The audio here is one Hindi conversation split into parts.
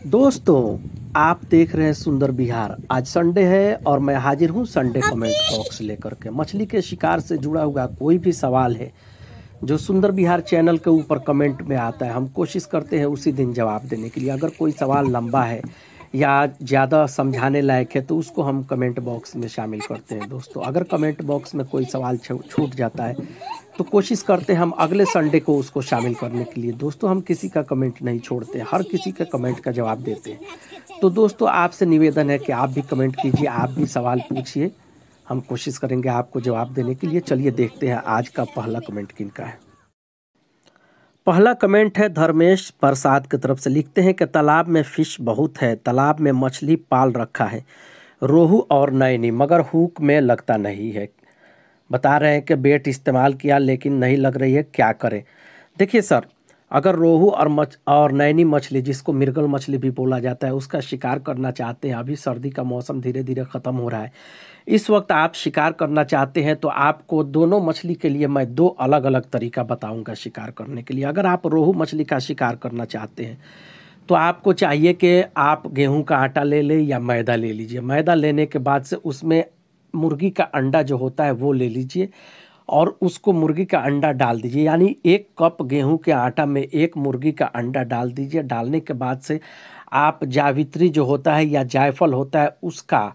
दोस्तों, आप देख रहे हैं सुंदर बिहार। आज संडे है और मैं हाजिर हूँ संडे कमेंट बॉक्स लेकर के। मछली के शिकार से जुड़ा हुआ कोई भी सवाल है जो सुंदर बिहार चैनल के ऊपर कमेंट में आता है, हम कोशिश करते हैं उसी दिन जवाब देने के लिए। अगर कोई सवाल लंबा है या ज़्यादा समझाने लायक है तो उसको हम कमेंट बॉक्स में शामिल करते हैं। दोस्तों, अगर कमेंट बॉक्स में कोई सवाल छूट जाता है तो कोशिश करते हैं हम अगले संडे को उसको शामिल करने के लिए। दोस्तों, हम किसी का कमेंट नहीं छोड़ते, हर किसी के कमेंट का जवाब देते हैं। तो दोस्तों, आपसे निवेदन है कि आप भी कमेंट कीजिए, आप भी सवाल पूछिए, हम कोशिश करेंगे आपको जवाब देने के लिए। चलिए देखते हैं आज का पहला कमेंट किनका है। पहला कमेंट है धर्मेश प्रसाद की तरफ से। लिखते हैं कि तालाब में फिश बहुत है, तालाब में मछली पाल रखा है, रोहू और नैनी, मगर हुक में लगता नहीं है। बता रहे हैं कि बेट इस्तेमाल किया लेकिन नहीं लग रही है, क्या करें। देखिए सर, अगर रोहू और नैनी मछली, जिसको मृगल मछली भी बोला जाता है, उसका शिकार करना चाहते हैं, अभी सर्दी का मौसम धीरे धीरे ख़त्म हो रहा है, इस वक्त आप शिकार करना चाहते हैं तो आपको दोनों मछली के लिए मैं दो अलग अलग तरीका बताऊंगा शिकार करने के लिए। अगर आप रोहू मछली का शिकार करना चाहते हैं तो आपको चाहिए कि आप गेहूं का आटा ले लें या मैदा ले लीजिए। मैदा लेने के बाद से उसमें मुर्गी का अंडा जो होता है वो ले लीजिए और उसको मुर्गी का अंडा डाल दीजिए। यानी 1 कप गेहूं के आटा में 1 मुर्गी का अंडा डाल दीजिए। डालने के बाद से आप जावित्री जो होता है या जायफल होता है उसका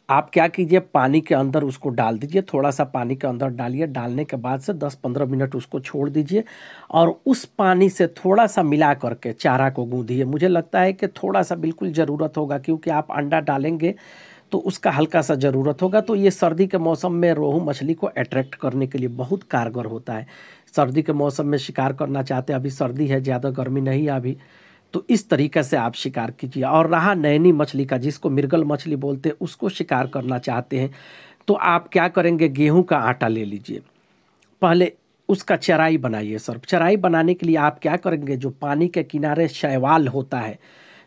आप क्या कीजिए, पानी के अंदर उसको डाल दीजिए। थोड़ा सा पानी के अंदर डालिए, डालने के बाद से 10-15 मिनट उसको छोड़ दीजिए और उस पानी से थोड़ा सा मिला करके चारा को गूंदिए। मुझे लगता है कि थोड़ा सा बिल्कुल ज़रूरत होगा, क्योंकि आप अंडा डालेंगे तो उसका हल्का सा ज़रूरत होगा। तो ये सर्दी के मौसम में रोहू मछली को अट्रैक्ट करने के लिए बहुत कारगर होता है। सर्दी के मौसम में शिकार करना चाहते हैं, अभी सर्दी है, ज़्यादा गर्मी नहीं है अभी, तो इस तरीक़े से आप शिकार कीजिए। और रहा नैनी मछली का, जिसको मृगल मछली बोलते हैं, उसको शिकार करना चाहते हैं तो आप क्या करेंगे, गेहूं का आटा ले लीजिए, पहले उसका चराई बनाइए। सर, चराई बनाने के लिए आप क्या करेंगे, जो पानी के किनारे शैवाल होता है,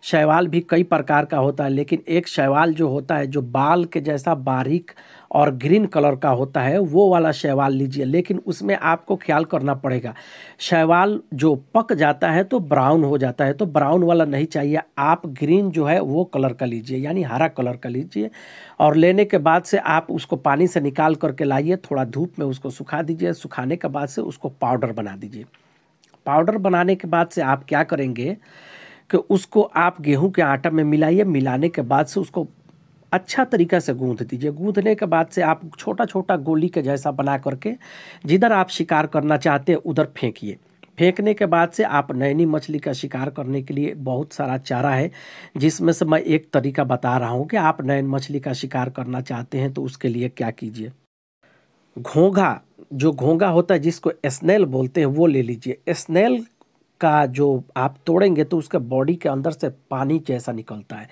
शैवाल भी कई प्रकार का होता है, लेकिन एक शैवाल जो होता है जो बाल के जैसा बारीक और ग्रीन कलर का होता है, वो वाला शैवाल लीजिए। लेकिन उसमें आपको ख्याल करना पड़ेगा, शैवाल जो पक जाता है तो ब्राउन हो जाता है, तो ब्राउन वाला नहीं चाहिए, आप ग्रीन जो है वो कलर का लीजिए, यानी हरा कलर का लीजिए। और लेने के बाद से आप उसको पानी से निकाल करके लाइए, थोड़ा धूप में उसको सुखा दीजिए। सुखाने के बाद से उसको पाउडर बना दीजिए। पाउडर बनाने के बाद से आप क्या करेंगे कि उसको आप गेहूं के आटा में मिलाइए। मिलाने के बाद से उसको अच्छा तरीक़ा से गूंथ दीजिए। गूंथने के बाद से आप छोटा छोटा गोली के जैसा बना करके जिधर आप शिकार करना चाहते हैं उधर फेंकिए। फेंकने के बाद से आप नैनी मछली का शिकार करने के लिए बहुत सारा चारा है, जिसमें से मैं एक तरीका बता रहा हूँ कि आप नैन मछली का शिकार करना चाहते हैं तो उसके लिए क्या कीजिए, घोंघा, जो घोंघा होता है जिसको स्नेल बोलते हैं, वो ले लीजिए। स्नेल का जो आप तोड़ेंगे तो उसके बॉडी के अंदर से पानी जैसा निकलता है,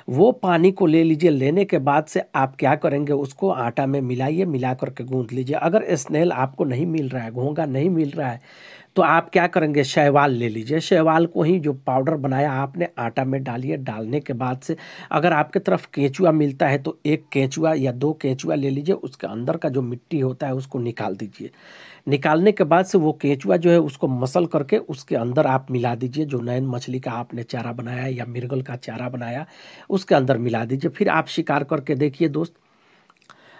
वो पानी को ले लीजिए। लेने के बाद से आप क्या करेंगे, उसको आटा में मिलाइए, मिला करके गूंथ लीजिए। अगर स्नेल आपको नहीं मिल रहा है, घोंघा नहीं मिल रहा है, तो आप क्या करेंगे, शैवाल ले लीजिए। शैवाल को ही जो पाउडर बनाया आपने आटा में डालिए। डालने के बाद से अगर आपके तरफ केंचुआ मिलता है तो 1 केंचुआ या 2 केंचुआ ले लीजिए, उसके अंदर का जो मिट्टी होता है उसको निकाल दीजिए। निकालने के बाद से वो केंचुआ जो है उसको मसल करके उसके अंदर आप मिला दीजिए। जो नैन मछली का आपने चारा बनाया या मृगल का चारा बनाया उसके अंदर मिला दीजिए। फिर आप शिकार करके देखिए दोस्त,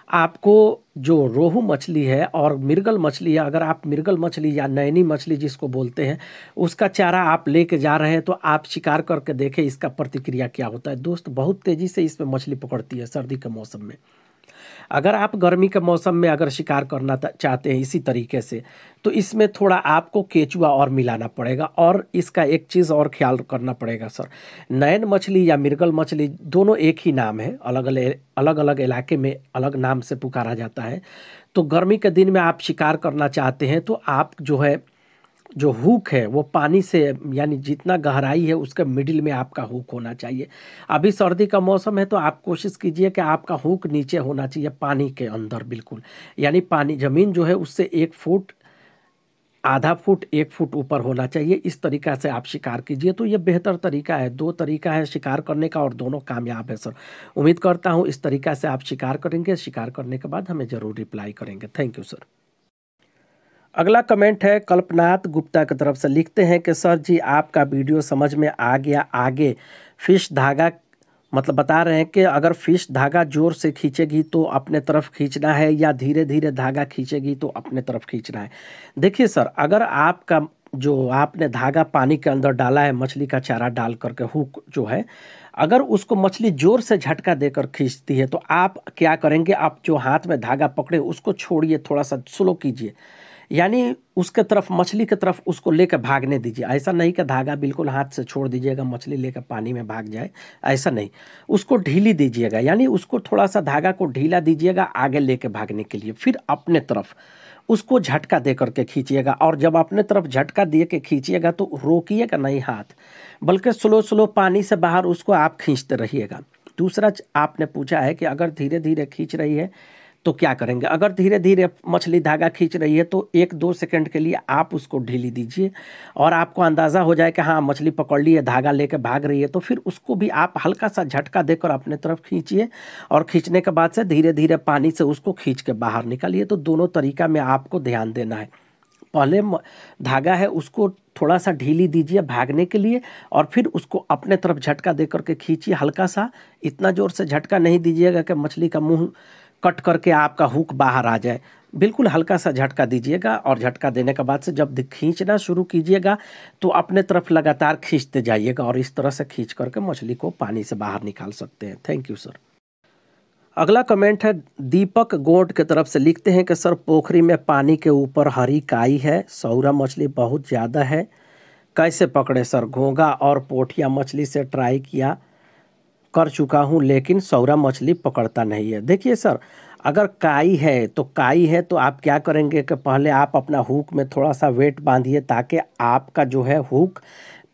आपको जो रोहू मछली है और मृगल मछली है, अगर आप मृगल मछली या नैनी मछली जिसको बोलते हैं उसका चारा आप लेके जा रहे हैं तो आप शिकार करके देखें इसका प्रतिक्रिया क्या होता है। दोस्त, बहुत तेज़ी से इसमें मछली पकड़ती है सर्दी के मौसम में। अगर आप गर्मी के मौसम में अगर शिकार करना चाहते हैं इसी तरीके से, तो इसमें थोड़ा आपको केचुआ और मिलाना पड़ेगा। और इसका एक चीज़ और ख्याल करना पड़ेगा सर, नैन मछली या मृगल मछली दोनों एक ही नाम है, अलग अलग इलाके में अलग नाम से पुकारा जाता है। तो गर्मी के दिन में आप शिकार करना चाहते हैं तो आप जो है, जो हुक है वो पानी से, यानी जितना गहराई है उसके मिडिल में आपका हुक होना चाहिए। अभी सर्दी का मौसम है तो आप कोशिश कीजिए कि आपका हुक नीचे होना चाहिए, पानी के अंदर बिल्कुल, यानी पानी, ज़मीन जो है उससे 1 फुट, आधा फुट, 1 फुट ऊपर होना चाहिए। इस तरीक़ा से आप शिकार कीजिए तो ये बेहतर तरीका है। 2 तरीका है शिकार करने का और दोनों कामयाब है सर। उम्मीद करता हूँ इस तरीक़ा से आप शिकार करेंगे। शिकार करने के बाद हमें ज़रूर रिप्लाई करेंगे। Thank you sir. अगला कमेंट है कल्पनाथ गुप्ता की तरफ से, लिखते हैं कि सर जी आपका वीडियो समझ में आ गया, आगे फिश धागा मतलब बता रहे हैं कि अगर फिश धागा जोर से खींचेगी तो अपने तरफ खींचना है या धीरे धीरे धागा खींचेगी तो अपने तरफ खींचना है। देखिए सर, अगर आपका जो आपने धागा पानी के अंदर डाला है मछली का चारा डाल करके, हुक जो है, अगर उसको मछली जोर से झटका देकर खींचती है तो आप क्या करेंगे, आप जो हाथ में धागा पकड़े उसको छोड़िए, थोड़ा सा स्लो कीजिए, यानी उसके तरफ मछली की तरफ उसको लेकर भागने दीजिए। ऐसा नहीं कि धागा बिल्कुल हाथ से छोड़ दीजिएगा मछली लेकर पानी में भाग जाए, ऐसा नहीं, उसको ढीली दीजिएगा, यानी उसको थोड़ा सा धागा को ढीला दीजिएगा आगे लेके भागने के लिए, फिर अपने तरफ उसको झटका दे करके खींचिएगा। और जब अपने तरफ झटका दे के खींचिएगा तो रोकिएगा नहीं हाथ, बल्कि स्लो स्लो पानी से बाहर उसको आप खींचते रहिएगा। दूसरा आपने पूछा है कि अगर धीरे धीरे खींच रही है तो क्या करेंगे। अगर धीरे धीरे मछली धागा खींच रही है तो 1-2 सेकंड के लिए आप उसको ढीली दीजिए और आपको अंदाज़ा हो जाए कि हाँ मछली पकड़ ली है, धागा लेके भाग रही है, तो फिर उसको भी आप हल्का सा झटका देकर अपने तरफ खींचिए और खींचने के बाद से धीरे धीरे पानी से उसको खींच के बाहर निकालिए। तो दोनों तरीका में आपको ध्यान देना है। पहले धागा है उसको थोड़ा सा ढीली दीजिए भागने के लिए और फिर उसको अपने तरफ झटका दे करके खींचिए हल्का सा, इतना ज़ोर से झटका नहीं दीजिएगा कि मछली का मुंह कट करके आपका हुक बाहर आ जाए, बिल्कुल हल्का सा झटका दीजिएगा। और झटका देने के बाद से जब खींचना शुरू कीजिएगा तो अपने तरफ लगातार खींचते जाइएगा और इस तरह से खींच करके मछली को पानी से बाहर निकाल सकते हैं। Thank you sir. अगला कमेंट है दीपक गोंड की तरफ से, लिखते हैं कि सर पोखरी में पानी के ऊपर हरी काई है, सौरा मछली बहुत ज़्यादा है, कैसे पकड़े सर। घोंगा और पोठिया मछली से ट्राई किया कर चुका हूँ लेकिन सौरा मछली पकड़ता नहीं है। देखिए सर, अगर काई है तो आप क्या करेंगे कि पहले आप अपना हुक में थोड़ा सा वेट बांधिए ताकि आपका जो है हुक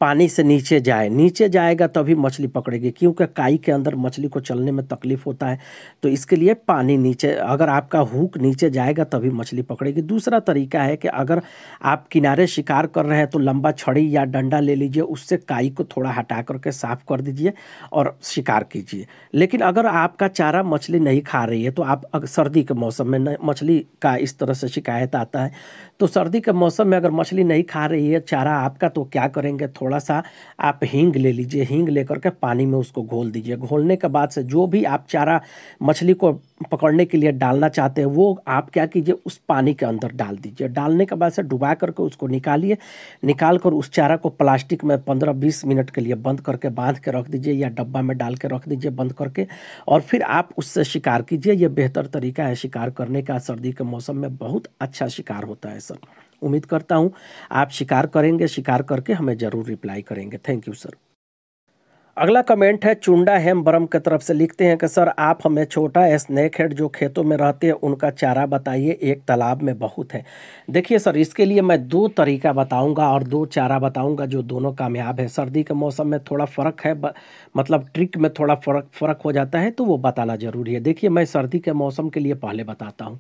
पानी से नीचे जाए, नीचे जाएगा तभी मछली पकड़ेगी, क्योंकि काई के अंदर मछली को चलने में तकलीफ होता है। तो इसके लिए पानी नीचे, अगर आपका हुक नीचे जाएगा तभी मछली पकड़ेगी। दूसरा तरीका है कि अगर आप किनारे शिकार कर रहे हैं तो लंबा छड़ी या डंडा ले लीजिए, उससे काई को थोड़ा हटा करके साफ कर दीजिए और शिकार कीजिए। लेकिन अगर आपका चारा मछली नहीं खा रही है तो आप अगर सर्दी के मौसम में मछली का इस तरह से शिकायत आता है, तो सर्दी के मौसम में अगर मछली नहीं खा रही है चारा आपका, तो क्या करेंगे, थोड़ा सा आप हींग ले लीजिए, हींग लेकर के पानी में उसको घोल दीजिए। घोलने के बाद से जो भी आप चारा मछली को पकड़ने के लिए डालना चाहते हैं वो आप क्या कीजिए, उस पानी के अंदर डाल दीजिए। डालने के बाद से डुबा करके उसको निकालिए, निकाल कर उस चारा को प्लास्टिक में 15-20 मिनट के लिए बंद करके बांध के रख दीजिए या डब्बा में डाल के रख दीजिए बंद करके, और फिर आप उससे शिकार कीजिए। ये बेहतर तरीका है शिकार करने का। सर्दी के मौसम में बहुत अच्छा शिकार होता है सर। उम्मीद करता हूँ आप शिकार करेंगे, शिकार करके हमें ज़रूर रिप्लाई करेंगे। Thank you sir. अगला कमेंट है चुंडा हेमब्रम की तरफ से, लिखते हैं कि सर आप हमें छोटा स्नेक हेड जो खेतों में रहते हैं उनका चारा बताइए, एक तालाब में बहुत है। देखिए सर, इसके लिए मैं 2 तरीका बताऊंगा और 2 चारा बताऊंगा जो दोनों कामयाब है। सर्दी के मौसम में थोड़ा फ़र्क है, मतलब ट्रिक में थोड़ा फ़र्क हो जाता है, तो वो बताना ज़रूरी है। देखिए मैं सर्दी के मौसम के लिए पहले बताता हूँ।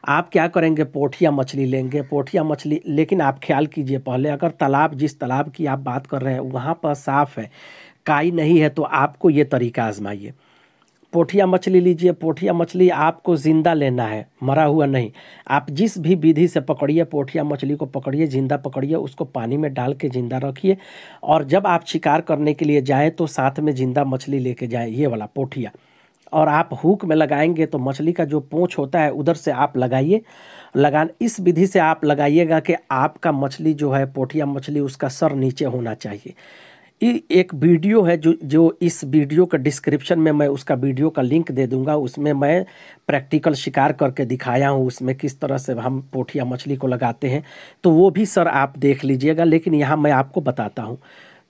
आप क्या करेंगे, पोठिया मछली लेंगे, पोठिया मछली, लेकिन आप ख्याल कीजिए पहले, अगर तालाब, जिस तालाब की आप बात कर रहे हैं वहाँ पर साफ़ है, काई नहीं है, तो आपको ये तरीका आजमाइए। पोठिया मछली लीजिए, पोठिया मछली आपको ज़िंदा लेना है, मरा हुआ नहीं। आप जिस भी विधि से पकड़िए, पोठिया मछली को पकड़िए, ज़िंदा पकड़िए, उसको पानी में डाल के ज़िंदा रखिए और जब आप शिकार करने के लिए जाएँ तो साथ में ज़िंदा मछली लेके जाएँ, ये वाला पोठिया। और आप हुक में लगाएंगे तो मछली का जो पूँछ होता है उधर से आप लगाइए, इस विधि से आप लगाइएगा कि आपका मछली जो है, पोठिया मछली, उसका सर नीचे होना चाहिए। एक वीडियो है जो इस वीडियो का डिस्क्रिप्शन में मैं उसका वीडियो का लिंक दे दूंगा, उसमें मैं प्रैक्टिकल शिकार करके दिखाया हूँ, उसमें किस तरह से हम पोठिया मछली को लगाते हैं, तो वो भी सर आप देख लीजिएगा। लेकिन यहाँ मैं आपको बताता हूँ।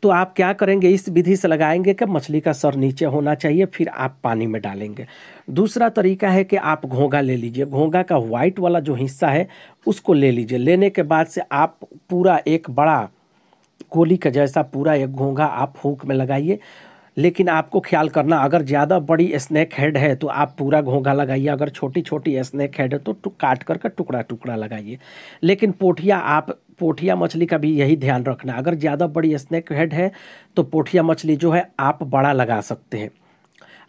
तो आप क्या करेंगे, इस विधि से लगाएंगे कि मछली का सर नीचे होना चाहिए, फिर आप पानी में डालेंगे। दूसरा तरीका है कि आप घोंगा ले लीजिए, घोंगा का वाइट वाला जो हिस्सा है उसको ले लीजिए। लेने के बाद से आप पूरा एक बड़ा गोली का जैसा पूरा एक घोंगा आप हुक में लगाइए। लेकिन आपको ख्याल करना, अगर ज़्यादा बड़ी स्नैक हेड है तो आप पूरा घोंगा लगाइए, अगर छोटी छोटी स्नैक हेड है तो काट करके टुकड़ा टुकड़ा लगाइए। लेकिन पोठिया मछली का भी यही ध्यान रखना, अगर ज़्यादा बड़ी स्नैक हेड है तो पोठिया मछली जो है आप बड़ा लगा सकते हैं।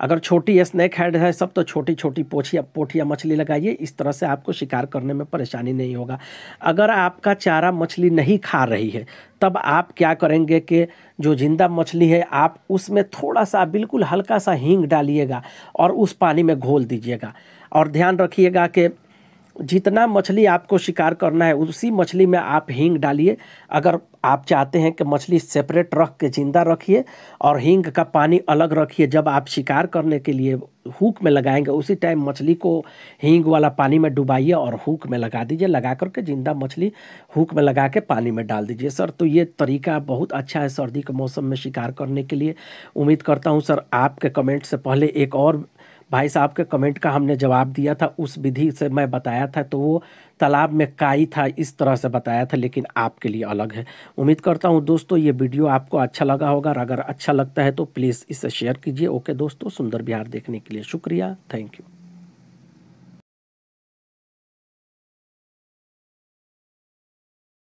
अगर छोटी स्नैक हेड है सब तो छोटी छोटी पोठिया मछली लगाइए, इस तरह से आपको शिकार करने में परेशानी नहीं होगा। अगर आपका चारा मछली नहीं खा रही है तब आप क्या करेंगे कि जो जिंदा मछली है आप उसमें थोड़ा सा बिल्कुल हल्का सा हींग डालिएगा और उस पानी में घोल दीजिएगा। और ध्यान रखिएगा कि जितना मछली आपको शिकार करना है उसी मछली में आप हींग डालिए। अगर आप चाहते हैं कि मछली सेपरेट रख के जिंदा रखिए और हींग का पानी अलग रखिए, जब आप शिकार करने के लिए हुक में लगाएंगे उसी टाइम मछली को हींग वाला पानी में डुबाइए और हुक में लगा दीजिए। लगा करके जिंदा मछली हुक में लगा के पानी में डाल दीजिए सर। तो ये तरीका बहुत अच्छा है सर्दी के मौसम में शिकार करने के लिए। उम्मीद करता हूँ सर आपके कमेंट से पहले एक और भाई साहब के कमेंट का हमने जवाब दिया था, उस विधि से मैं बताया था तो वो तालाब में काई था इस तरह से बताया था, लेकिन आपके लिए अलग है। उम्मीद करता हूँ दोस्तों ये वीडियो आपको अच्छा लगा होगा, और अगर अच्छा लगता है तो प्लीज़ इसे शेयर कीजिए। ओके दोस्तों, सुंदर बिहार देखने के लिए शुक्रिया, थैंक यू।